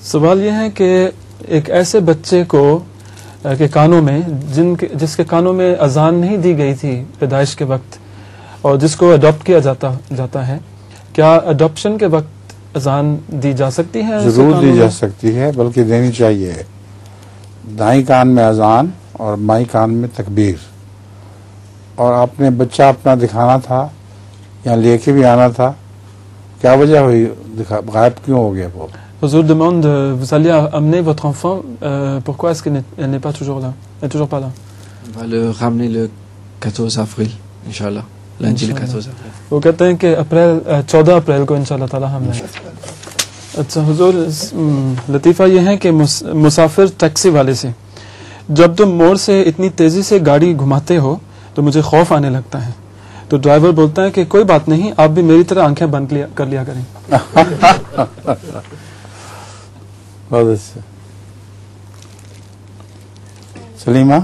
سوال یہ ہے کہ ایک ایسے بچے کو کے کانوں میں جس کے کانوں میں اذان نہیں دی گئی تھی پیدائش کے وقت اور جس کو اڈاپٹ کیا جاتا ہے، کیا اڈاپشن کے وقت اذان دی جا سکتی ہے؟ ضرور دی جا سکتی ہے، بلکہ دینی چاہیے. دائیں کان میں اذان اور بائیں کان میں تکبیر. اور آپ نے بچہ اپنا دکھانا تھا یا لے کے بھی آنا تھا، کیا وجہ ہوئی غائب کیوں ہو گیا وہ؟ Huzour demande, vous alliez amener votre enfant, pourquoi est-ce qu'elle n'est pas toujours là? Elle n'est toujours pas là. On va le ramener le 14 avril, Inch'Allah. Lundi le 14 avril. وہ کہتے ہیں کہ 14 اپریل کو انشاءاللہ تعالی ہم لیں. اچھا حضور، لطیفہ یہ ہے کہ مسافر ٹیکسی والے سے، جب تم موڑ سے اتنی تیزی سے گاڑی گھماتے ہو تو مجھے خوف آنے لگتا ہے. تو ڈرائیور بولتا ہے کہ کوئی بات نہیں، آپ بھی میری طرح آنکھیں بند کر لیا کریں. بہت اچھا. سلیمہ.